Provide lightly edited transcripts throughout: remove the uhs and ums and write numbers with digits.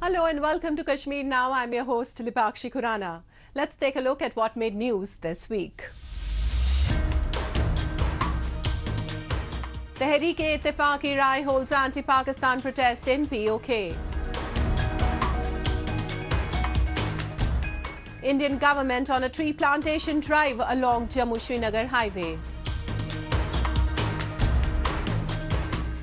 Hello and welcome to Kashmir Now. I'm your host Lipakshi Khurana. Let's take a look at what made news this week. Tehreek-e-Ittifaq-e-Rai holds anti-Pakistan protest in POK. Indian government on a tree plantation drive along Jammu-Srinagar highway.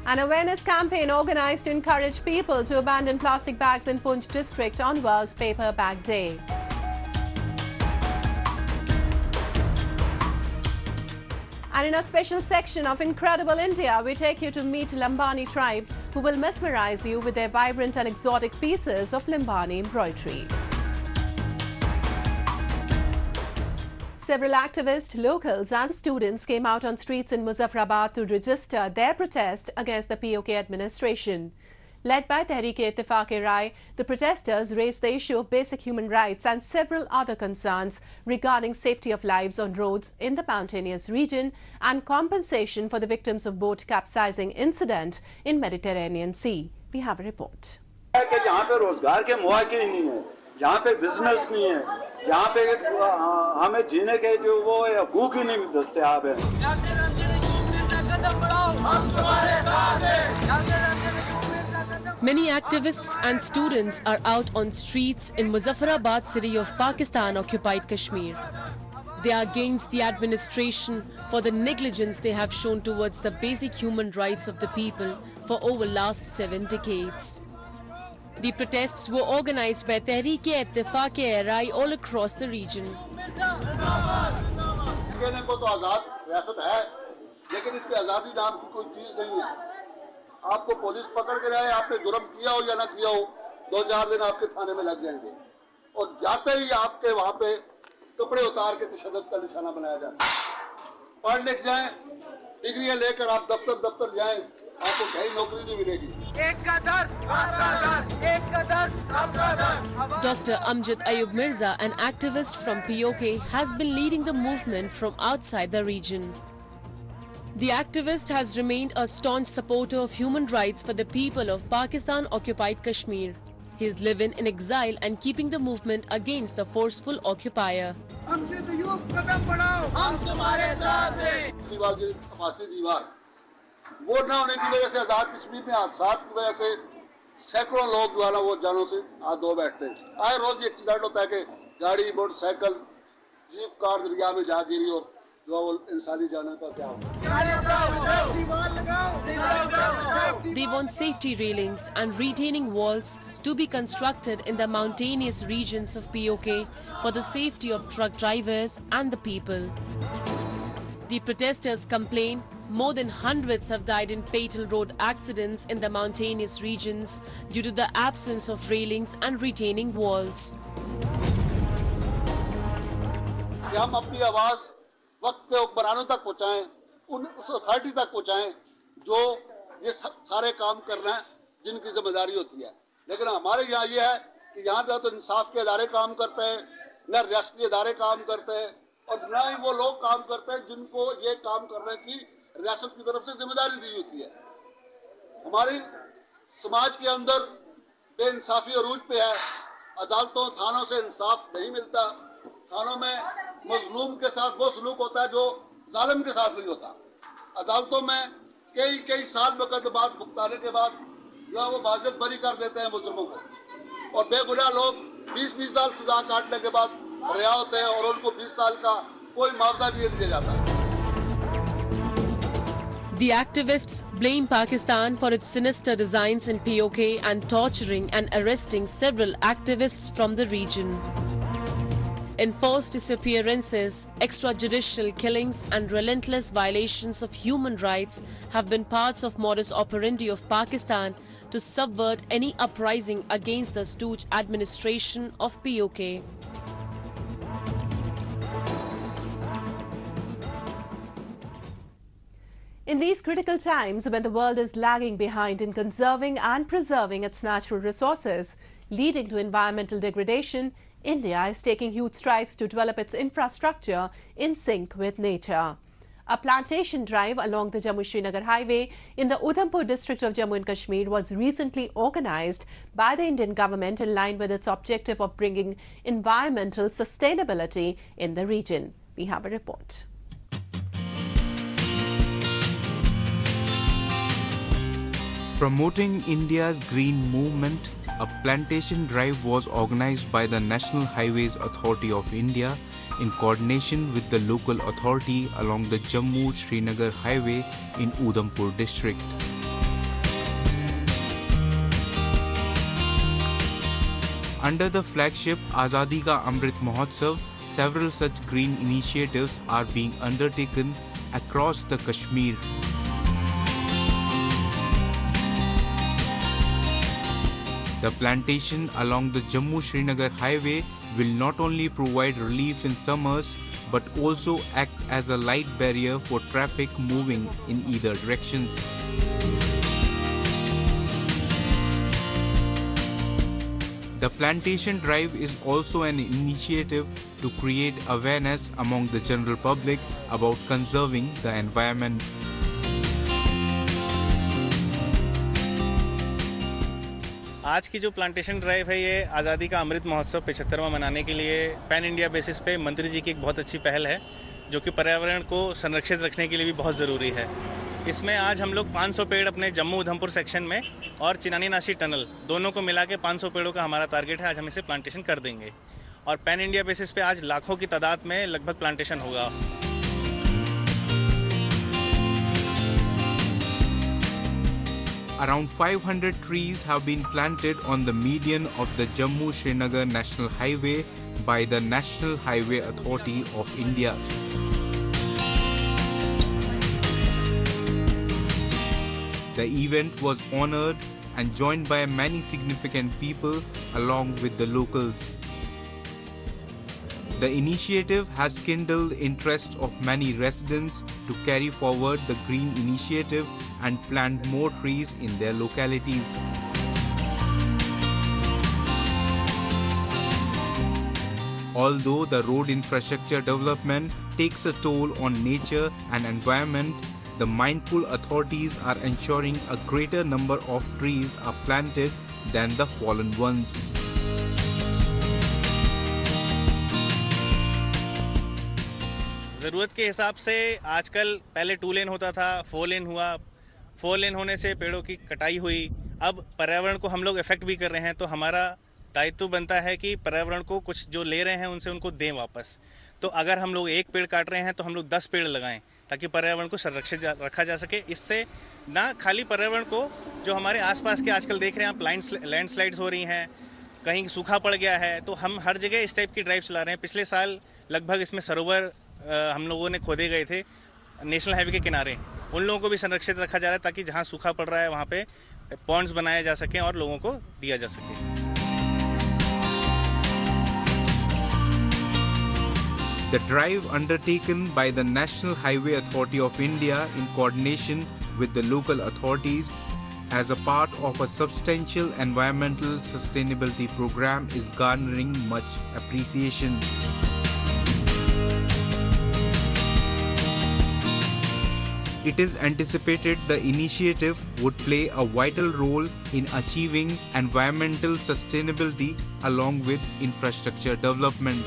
An awareness campaign organised to encourage people to abandon plastic bags in Poonch district on World Paper Bag Day. And in a special section of Incredible India, we take you to meet Lambani tribe, who will mesmerise you with their vibrant and exotic pieces of Lambani embroidery. Several activists, locals and students came out on streets in Muzaffarabad to register their protest against the POK administration. Led by Tehreek-e-Ittifaq-e-Rai, the protesters raised the issue of basic human rights and several other concerns regarding safety of lives on roads in the mountainous region and compensation for the victims of boat capsizing incident in Mediterranean Sea. We have a report. यहाँ पे business नहीं है, यहाँ पे हमें जीने के जो वो हकूक ही नहीं दस्तयाब है। Many activists and students are out on streets in Muzaffarabad city of Pakistan-occupied Kashmir. They are against the administration for the negligence they have shown towards the basic human rights of the people for over last 7 decades. The protests were organized by Tehreek-e-Ittifaq-e-Rai all across the region. लेकिन इसमें आजादी नाम की कोई चीज नहीं है। आपको पुलिस पकड़ के लाए, आपने जुर्म किया हो या ना किया हो, 2-4 दिन आपके थाने में लग जाएंगे और जाते ही आपके वहां पे कपड़े उतार के तशद्दुद का निशाना बनाया जाता है। पढ़ लिख जाएं, डिग्रियां लेकर आप दफ्तर जाएं, आपको कहीं नौकरी नहीं मिलेगी। Dr. Amjad Ayub Mirza, an activist from POK, has been leading the movement from outside the region. The activist has remained a staunch supporter of human rights for the people of Pakistan-occupied Kashmir. He is living in exile and keeping the movement against the forceful occupier. वो न होने की वजह से आजाद कश्मीर में हादसात की वजह से सैकड़ों लोग जो है ना वो जानों से हाथ धो बैठते हैं। आए रोज ये एक्सीडेंट होता है कि गाड़ी, मोटरसाइकिल, जीप, कार दरिया में जा गिरी और जो वो इंसानी जानों का क्या होगा। They want safety railings and retaining walls to be constructed in the mountainous regions of POK for the safety of truck drivers and the people. The protesters complain more than hundreds have died in fatal road accidents in the mountainous regions due to the absence of railings and retaining walls. हम अपनी आवाज वक्त पे हुक्मरानों तक पहुंचाएं, उस authority तक पहुंचाएं जो ये सारे काम करना है, जिनकी जिम्मेदारी होती है। लेकिन हमारे यहाँ ये है कि यहाँ तो इंसाफ के इदारे काम करते हैं, न रियासती इदारे काम करते हैं और न ही वो लोग काम करते हैं जिनको ये काम करने की रियासत की तरफ से जिम्मेदारी दी होती है। हमारी समाज के अंदर बेइंसाफी अरूज पे है। अदालतों, थानों से इंसाफ नहीं मिलता। थानों में मजलूम के साथ वो सलूक होता है जो जालिम के साथ नहीं होता। अदालतों में कई साल मुकदमात भुगताने के बाद जो है वो बाज़त बरी कर देते हैं मुजरिमों को और बेगुनाह लोग 20-20 साल सजा काटने के बाद रिहा होते हैं और उनको 20 साल का कोई मुआवजा नहीं दिया जाता। The activists blame Pakistan for its sinister designs in POK and torturing and arresting several activists from the region. Enforced disappearances, extrajudicial killings and relentless violations of human rights have been parts of modus operandi of Pakistan to subvert any uprising against the stooge administration of POK. In these critical times, when the world is lagging behind in conserving and preserving its natural resources, leading to environmental degradation, India is taking huge strides to develop its infrastructure in sync with nature. A plantation drive along the Jammu-Srinagar highway in the Udhampur district of Jammu and Kashmir was recently organized by the Indian government in line with its objective of bringing environmental sustainability in the region. We have a report. Promoting India's green movement, a plantation drive was organized by the National Highways Authority of India in coordination with the local authority along the Jammu-Srinagar highway in Udhampur district. Under the flagship Azadi Ka Amrit Mahotsav, several such green initiatives are being undertaken across the Kashmir. The plantation along the Jammu-Srinagar highway will not only provide relief in summers but also act as a light barrier for traffic moving in either directions. The Plantation Drive is also an initiative to create awareness among the general public about conserving the environment. आज की जो plantation drive है ये आज़ादी का अमृत महोत्सव 75वां मनाने के लिए पैन इंडिया बेसिस पे मंत्री जी की एक बहुत अच्छी पहल है जो कि पर्यावरण को संरक्षित रखने के लिए भी बहुत ज़रूरी है। इसमें आज हम लोग 500 पेड़ अपने जम्मू उधमपुर सेक्शन में और चिनानी नाशी टनल दोनों को मिला के 500 पेड़ों का हमारा टारगेट है। आज हम इसे प्लांटेशन कर देंगे और पैन इंडिया बेसिस पे आज लाखों की तादाद में लगभग प्लांटेशन होगा। Around 500 trees have been planted on the median of the Jammu-Srinagar National Highway by the National Highway Authority of India. The event was honored and joined by many significant people along with the locals. The initiative has kindled interest of many residents to carry forward the green initiative and plant more trees in their localities. Although the road infrastructure development takes a toll on nature and environment, the mindful authorities are ensuring a greater number of trees are planted than the fallen ones. ज़रूरत के हिसाब से आजकल पहले 2 लेन होता था, 4 लेन हुआ, 4 लेन होने से पेड़ों की कटाई हुई। अब पर्यावरण को हम लोग इफेक्ट भी कर रहे हैं तो हमारा दायित्व बनता है कि पर्यावरण को कुछ जो ले रहे हैं उनसे उनको दें वापस। तो अगर हम लोग 1 पेड़ काट रहे हैं तो हम लोग 10 पेड़ लगाएं ताकि पर्यावरण को संरक्षित रखा जा सके। इससे ना खाली पर्यावरण को जो हमारे आसपास के आजकल देख रहे हैं आप लैंडस्लाइड्स हो रही हैं, कहीं सूखा पड़ गया है, तो हम हर जगह इस टाइप की ड्राइव चला रहे हैं। पिछले साल लगभग इसमें सरोवर हम लोगों ने खोदे गए थे नेशनल हाईवे के किनारे, उन लोगों को भी संरक्षित रखा जा रहा है ताकि जहां सूखा पड़ रहा है वहां पे पॉन्ड्स बनाए जा सकें और लोगों को दिया जा सके। The drive undertaken by the National Highway Authority of India in coordination with the local authorities as a part of a substantial environmental sustainability program is garnering much appreciation. It is anticipated the initiative would play a vital role in achieving environmental sustainability along with infrastructure development.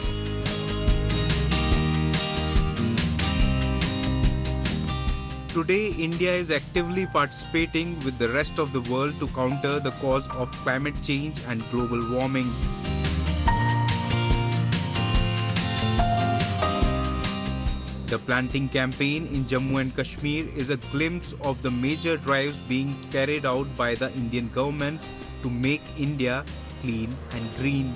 Today, India is actively participating with the rest of the world to counter the cause of climate change and global warming. The planting campaign in Jammu and Kashmir is a glimpse of the major drives being carried out by the Indian government to make India clean and green.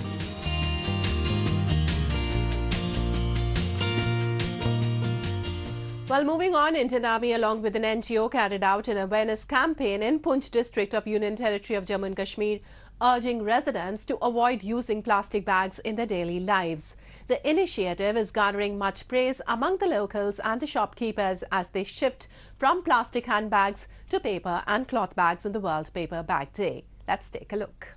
While moving on, Indian Army along with an NGO carried out an awareness campaign in Poonch district of Union Territory of Jammu and Kashmir, urging residents to avoid using plastic bags in their daily lives. The initiative is garnering much praise among the locals and the shopkeepers as they shift from plastic handbags to paper and cloth bags on the World Paper Bag Day. Let's take a look.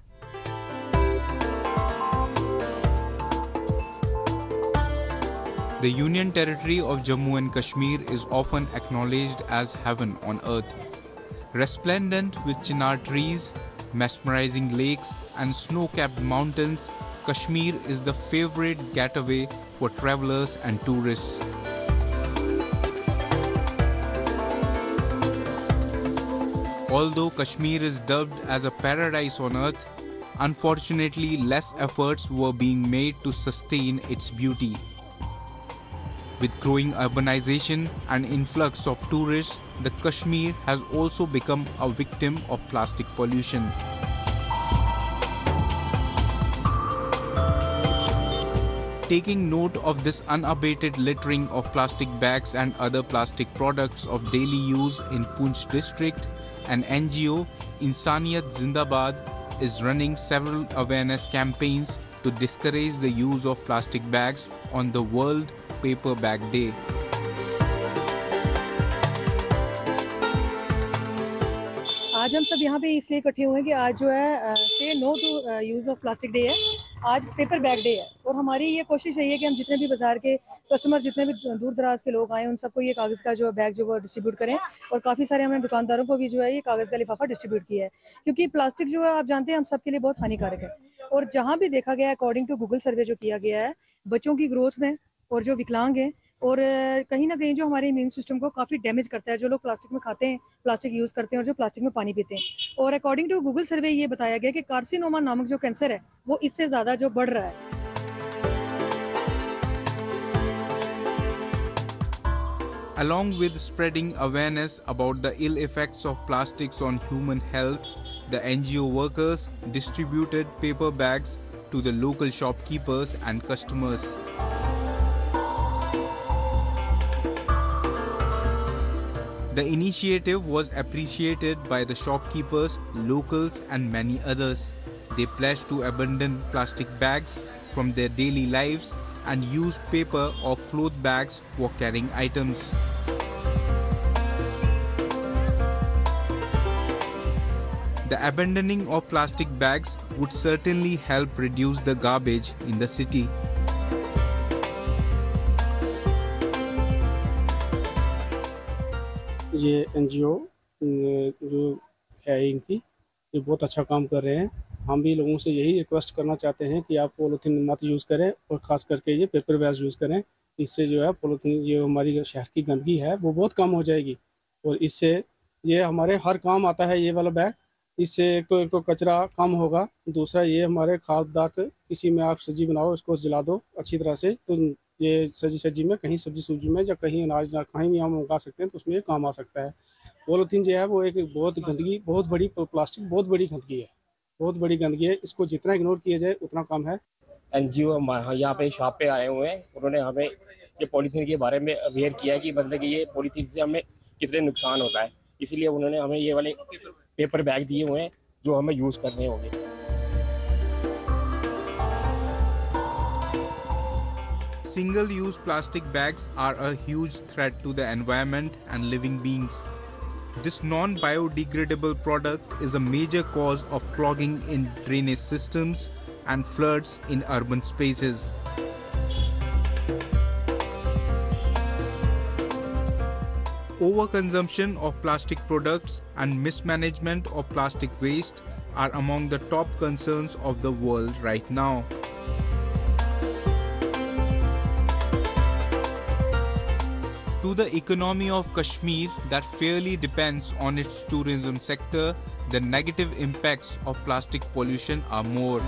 The Union Territory of Jammu and Kashmir is often acknowledged as heaven on earth. Resplendent with chinar trees, mesmerizing lakes and snow-capped mountains, Kashmir is the favorite getaway for travelers and tourists. Although Kashmir is dubbed as a paradise on earth, unfortunately less efforts were being made to sustain its beauty. With growing urbanization and influx of tourists, the Kashmir has also become a victim of plastic pollution. Taking note of this unabated littering of plastic bags and other plastic products of daily use in Poonch district, an NGO, Insaniyat Zindabad, is running several awareness campaigns to discourage the use of plastic bags on the World Paper Bag Day. आज हम सब यहाँ पे इसलिए इकट्ठे हुए हैं कि आज जो है से no to use of plastic day है। आज पेपर बैग डे है और हमारी ये कोशिश है कि हम जितने भी बाजार के कस्टमर, जितने भी दूर दराज के लोग आए, उन सबको ये कागज़ का जो बैग जो वो डिस्ट्रीब्यूट करें। और काफ़ी सारे हमने दुकानदारों को भी जो है ये कागज़ का लिफाफा डिस्ट्रीब्यूट किया है, क्योंकि प्लास्टिक जो है आप जानते हैं हम सब के लिए बहुत हानिकारक है। और जहाँ भी देखा गया है, अकॉर्डिंग टू गूगल सर्वे जो किया गया है, बच्चों की ग्रोथ में और जो विकलांग हैं और कहीं ना कहीं जो हमारे इम्यून सिस्टम को काफ़ी डैमेज करता है, जो लोग प्लास्टिक में खाते हैं, प्लास्टिक यूज़ करते हैं और जो प्लास्टिक में पानी पीते हैं। और अकॉर्डिंग टू गूगल सर्वे ये बताया गया कि कार्सिनोमा नामक जो कैंसर है वो इससे ज़्यादा जो बढ़ रहा है। Along with spreading awareness about the ill effects of plastics on human health, the NGO workers distributed paper bags to the local shopkeepers and customers. The initiative was appreciated by the shopkeepers, locals and many others. They pledged to abandon plastic bags from their daily lives and use paper or cloth bags for carrying items. The abandoning of plastic bags would certainly help reduce the garbage in the city. ये NGO जो है इनकी, ये बहुत अच्छा काम कर रहे हैं। हम भी लोगों से यही रिक्वेस्ट करना चाहते हैं कि आप पॉलीथीन मत यूज़ करें और ख़ास करके ये पेपर बैग्स यूज़ करें। इससे जो है पॉलीथीन, ये हमारी शहर की गंदगी है वो बहुत कम हो जाएगी और इससे ये हमारे हर काम आता है ये वाला बैग। इससे एक तो कचरा कम होगा, दूसरा ये हमारे खाद्य पदार्थ, किसी में आप सब्जी बनाओ इसको जला दो अच्छी तरह से, तो ये सब्जी में कहीं सब्जी में या कहीं अनाज कहीं भी हम उगा सकते हैं तो उसमें ये काम आ सकता है। पॉलीथीन जो है वो एक बहुत गंदगी, बहुत बड़ी प्लास्टिक बहुत बड़ी गंदगी है, बहुत बड़ी गंदगी है। इसको जितना इग्नोर किया जाए उतना कम है। एनजीओ यहाँ पे शॉप पे आए हुए हैं, उन्होंने हमें ये पॉलीथीन के बारे में अवेयर किया है कि मतलब कि ये पॉलीथीन से हमें कितने नुकसान होता है, इसलिए उन्होंने हमें ये वाले पेपर बैग दिए हुए हैं जो हमें यूज़ करने होंगे। Single-use plastic bags are a huge threat to the environment and living beings. This non-biodegradable product is a major cause of clogging in drainage systems and floods in urban spaces. Overconsumption of plastic products and mismanagement of plastic waste are among the top concerns of the world right now. To the economy of Kashmir that fairly depends on its tourism sector, the negative impacts of plastic pollution are more.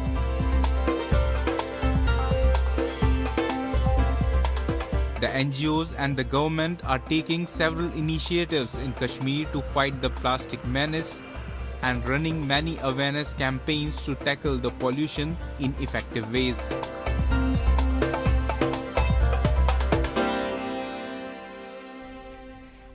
The NGOs and the government are taking several initiatives in Kashmir to fight the plastic menace and running many awareness campaigns to tackle the pollution in effective ways.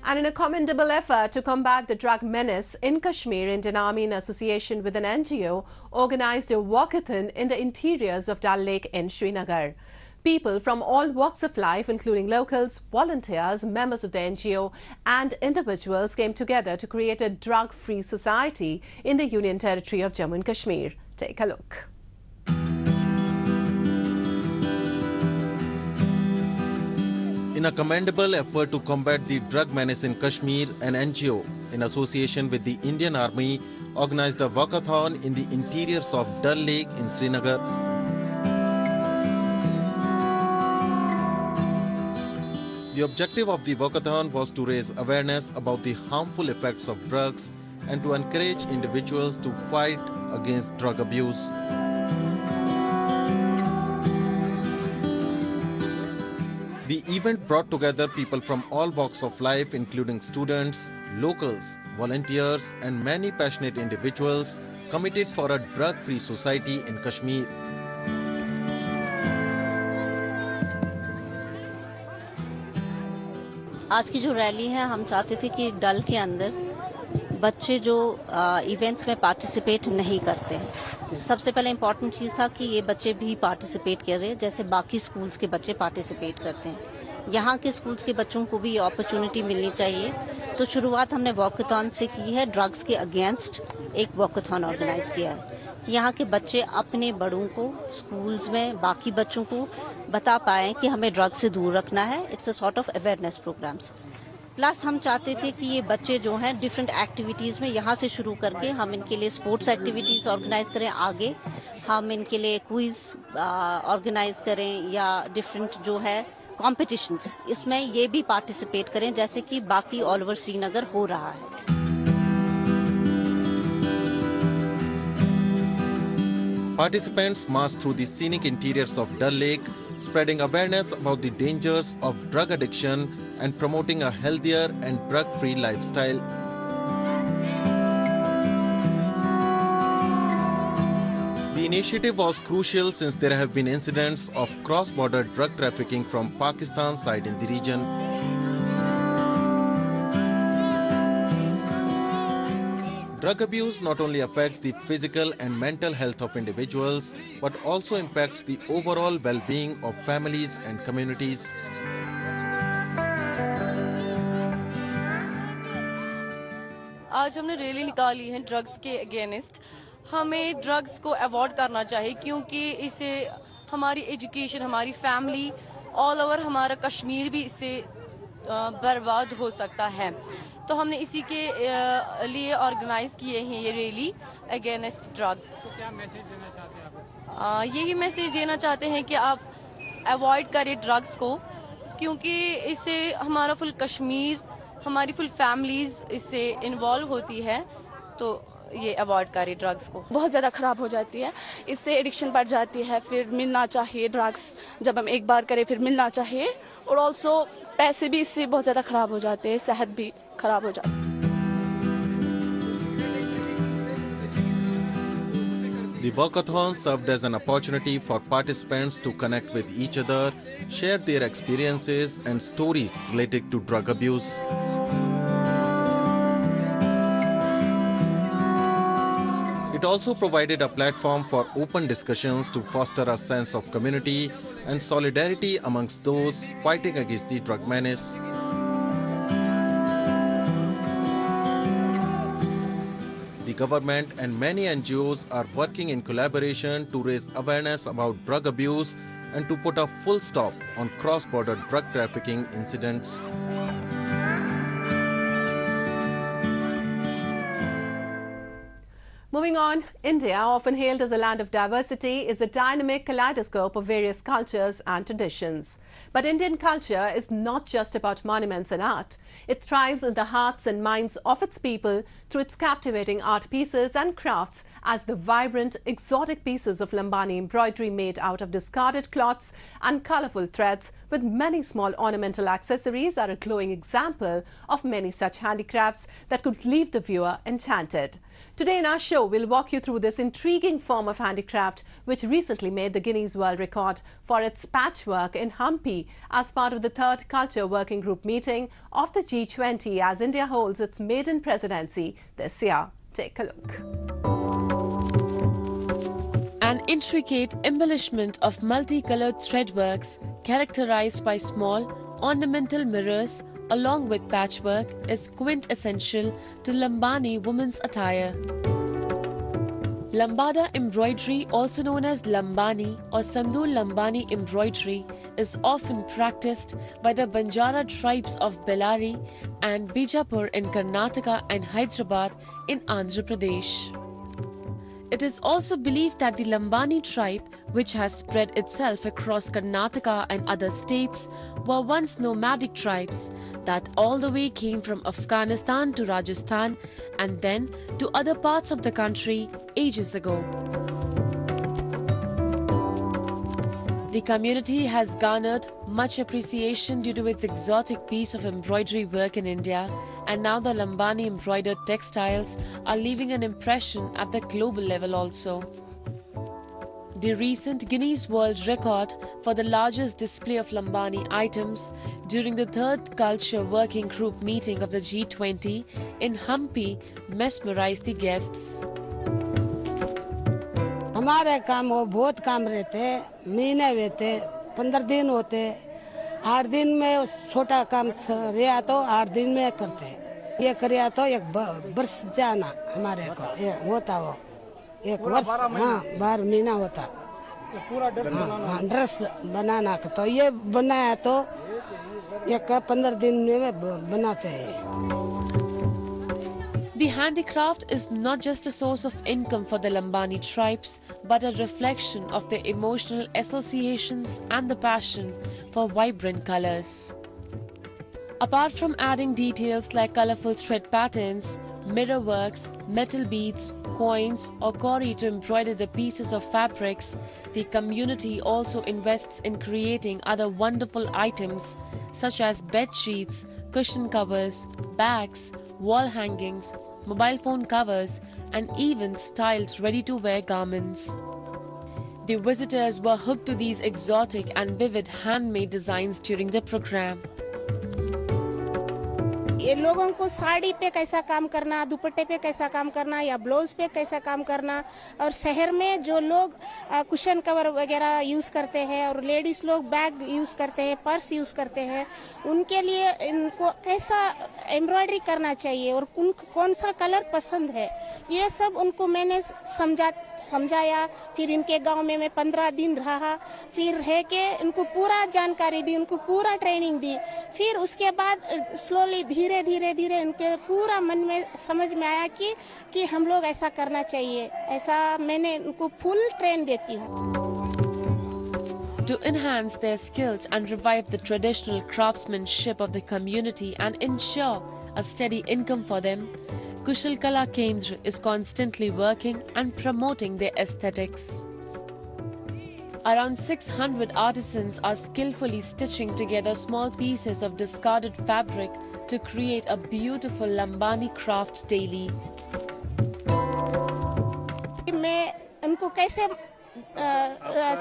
And in a commendable effort to combat the drug menace in Kashmir, Indian Army, in association with an NGO, organized a walkathon in the interiors of Dal Lake in Srinagar. People from all walks of life, including locals, volunteers, members of the NGO and individuals, came together to create a drug-free society in the Union Territory of Jammu and Kashmir. Take a look. In a commendable effort to combat the drug menace in Kashmir, an NGO, in association with the Indian Army, organized a walkathon in the interiors of Dal Lake in Srinagar. The objective of the walkathon was to raise awareness about the harmful effects of drugs and to encourage individuals to fight against drug abuse. The event brought together people from all walks of life, including students, locals, volunteers, and many passionate individuals committed for a drug-free society in Kashmir. आज की जो rally है, हम चाहते थे कि डल के अंदर बच्चे जो इवेंट्स में पार्टिसिपेट नहीं करते हैं, सबसे पहले इम्पॉर्टेंट चीज़ था कि ये बच्चे भी पार्टिसिपेट कर रहे हैं जैसे बाकी स्कूल्स के बच्चे पार्टिसिपेट करते हैं। यहाँ के स्कूल्स के बच्चों को भी ये अपॉर्चुनिटी मिलनी चाहिए। तो शुरुआत हमने वॉकाथॉन से की है। ड्रग्स के अगेंस्ट एक वॉकाथॉन ऑर्गेनाइज किया है। यहाँ के बच्चे अपने बड़ों को स्कूल्स में बाकी बच्चों को बता पाएँ कि हमें ड्रग्स से दूर रखना है। It's a sort of awareness programmes. Plus हम चाहते थे कि ये बच्चे जो हैं डिफरेंट एक्टिविटीज़ में यहाँ से शुरू करके हम इनके लिए स्पोर्ट्स एक्टिविटीज़ ऑर्गेनाइज करें, आगे हम इनके लिए क्विज ऑर्गेनाइज करें या डिफरेंट जो है कॉम्पिटिशन्स, इसमें ये भी पार्टिसिपेट करें जैसे कि बाकी ऑल ओवर श्रीनगर हो रहा है। Participants marched through the scenic interiors of Dal Lake, spreading awareness about the dangers of drug addiction and promoting a healthier and drug-free lifestyle. The initiative was crucial since there have been incidents of cross-border drug trafficking from Pakistan side in the region. Drug abuse not only affects the physical and mental health of individuals, but also impacts the overall well-being of families and communities. आज हमने rally निकाली है drugs के against. हमें drugs को avoid करना चाहिए क्योंकि इससे हमारी एजुकेशन, हमारी फैमिली, ऑल ओवर हमारा कश्मीर भी इससे बर्बाद हो सकता है। तो हमने इसी के लिए ऑर्गेनाइज किए हैं ये रैली अगेंस्ट ड्रग्स। तो क्या मैसेज देना चाहते हैं आप? यही मैसेज देना चाहते हैं कि आप अवॉइड करें ड्रग्स को, क्योंकि इससे हमारा फुल कश्मीर, हमारी फुल फैमिलीज इससे इन्वॉल्व होती है। तो ये अवॉइड करें ड्रग्स को। बहुत ज़्यादा ख़राब हो जाती है, इससे एडिक्शन बढ़ जाती है। फिर मिलना चाहिए ड्रग्स, जब हम एक बार करें फिर मिलना चाहिए। और ऑल्सो पैसे भी इससे बहुत ज़्यादा ख़राब हो जाते हैं, सेहत भी खराब हो जाती है। The walkathon served as an opportunity for participants to connect with each other, share their experiences and stories related to drug abuse. It also provided a platform for open discussions to foster a sense of community and solidarity amongst those fighting against the drug menace. The government and many NGOs are working in collaboration to raise awareness about drug abuse and to put a full stop on cross-border drug trafficking incidents. Moving on, India, often hailed as a land of diversity, is a dynamic kaleidoscope of various cultures and traditions. But Indian culture is not just about monuments and art. It thrives in the hearts and minds of its people through its captivating art pieces and crafts, as the vibrant, exotic pieces of Lambani embroidery made out of discarded cloths and colorful threads with many small ornamental accessories are a glowing example of many such handicrafts that could leave the viewer enchanted. Today in our show, we'll walk you through this intriguing form of handicraft, which recently made the Guinness World Record for its patchwork in Hampi as part of the 3rd Culture Working Group meeting of the G20 as India holds its maiden presidency this year. Take a look. An intricate embellishment of multicolored threadworks characterized by small ornamental mirrors along with patchwork is quintessential to Lambani women's attire. Lambada embroidery, also known as Lambani or Sandur Lambani embroidery, is often practiced by the Banjara tribes of Bellary and Bijapur in Karnataka and Hyderabad in Andhra Pradesh. It is also believed that the Lambani tribe, which has spread itself across Karnataka and other states, were once nomadic tribes that all the way came from Afghanistan to Rajasthan and then to other parts of the country ages ago. The community has garnered much appreciation due to its exotic piece of embroidery work in India, and now the Lambani embroidered textiles are leaving an impression at the global level also. The recent Guinness World Record for the largest display of Lambani items during the 3rd Culture Working Group meeting of the G20 in Hampi mesmerized the guests. हमारे काम वो बहुत काम रहते, महीने रहते, 15 दिन होते, 8 दिन में छोटा काम रहा तो 8 दिन में करते, ये करिया तो 1 वर्ष जाना हमारे को ये होता वो 1 वर्ष, हाँ 12 महीना होता पूरा ड्रेस बनाना का तो ये बनाया तो 15 दिन में बनाते हैं. The handicraft is not just a source of income for the Lambani tribes, but a reflection of their emotional associations and the passion for vibrant colors. Apart from adding details like colorful thread patterns, mirror works, metal beads, coins or kauri to embroider the pieces of fabrics, the community also invests in creating other wonderful items such as bed sheets, cushion covers, bags, wall hangings, mobile phone covers and even styled ready-to-wear garments. The visitors were hooked to these exotic and vivid handmade designs during the program. ये लोगों को साड़ी पे कैसा काम करना, दुपट्टे पे कैसा काम करना या ब्लाउज पे कैसा काम करना, और शहर में जो लोग कुशन कवर वगैरह यूज करते हैं और लेडीज लोग बैग यूज करते हैं, पर्स यूज करते हैं, उनके लिए इनको कैसा एम्ब्रॉयडरी करना चाहिए और कौन सा कलर पसंद है, ये सब उनको मैंने समझाया. फिर इनके गांव में मैं 15 दिन रहा, फिर है कि इनको पूरा जानकारी दी, उनको पूरा ट्रेनिंग दी. फिर उसके बाद स्लोली धीरे धीरे उनके पूरा मन में समझ में आया कि हम लोग ऐसा करना चाहिए. ऐसा मैंने उनको फुल ट्रेन देती हूँ. To enhance their skills and revive the traditional craftsmanship of the community and ensure a steady income for them, Kushal Kala Kendra is constantly working and promoting their aesthetics. Around 600 artisans are skillfully stitching together small pieces of discarded fabric to create a beautiful Lambani craft daily. मैं उनको कैसे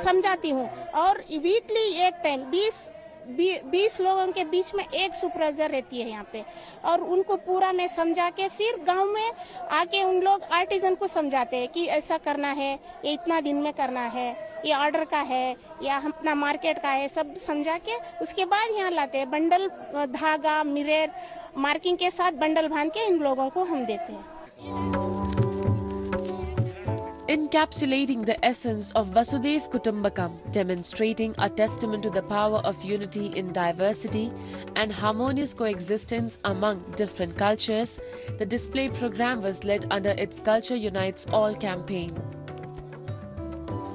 समझाती हूँ और weekly एक time 20 लोगों के बीच में एक सुपरवाइजर रहती है यहाँ पे, और उनको पूरा मैं समझा के फिर गांव में आके उन लोग आर्टिजन को समझाते हैं कि ऐसा करना है, ये इतना दिन में करना है, ये ऑर्डर का है या अपना मार्केट का है, सब समझा के उसके बाद यहाँ लाते हैं. बंडल धागा मिरर मार्किंग के साथ बंडल बांध के इन लोगों को हम देते हैं. Encapsulating the essence of Vasudev Kutumbakam, demonstrating a testament to the power of unity in diversity and harmonious coexistence among different cultures, the display program was led under its Culture Unites All campaign.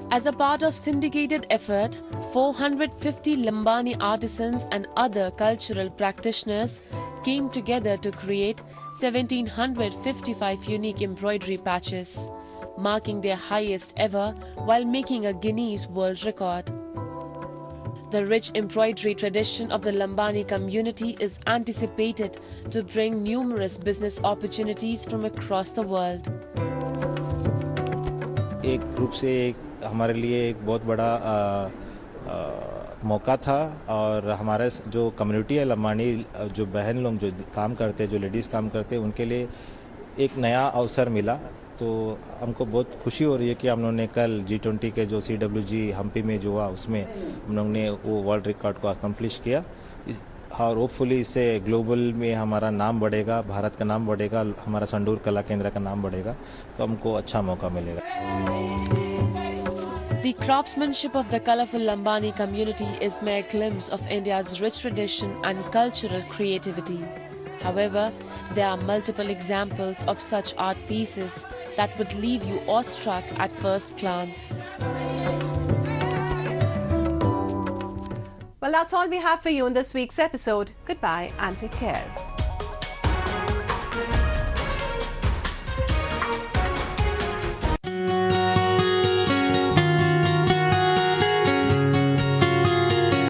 As a part of syndicated effort, 450 Lambani artisans and other cultural practitioners came together to create 1755 unique embroidery patches, marking their highest ever while making a Guinness World Record. The rich embroidery tradition of the Lambani community is anticipated to bring numerous business opportunities from across the world. एक रूप से हमारे लिए एक बहुत बड़ा मौका था, और हमारे जो कम्युनिटी है लंबानी, जो बहन लोग जो काम करते हैं, जो लेडीज़ काम करते हैं, उनके लिए एक नया अवसर मिला. तो हमको बहुत खुशी हो रही है कि हम लोगों ने कल G20 के जो CWG हम्पी में जो हुआ उसमें हम लोगों ने वो वर्ल्ड रिकॉर्ड को अकम्प्लिश किया. और होपफुली इससे ग्लोबल में हमारा नाम बढ़ेगा, भारत का नाम बढ़ेगा, हमारा संडूर कला केंद्र का नाम बढ़ेगा, तो हमको अच्छा मौका मिलेगा। The craftsmanship of the colourful Lambani community is mere glimpse of India's rich tradition and cultural creativity. However, there are multiple examples of such art pieces that would leave you awestruck at first glance. Well, that's all we have for you in this week's episode. Goodbye and take care.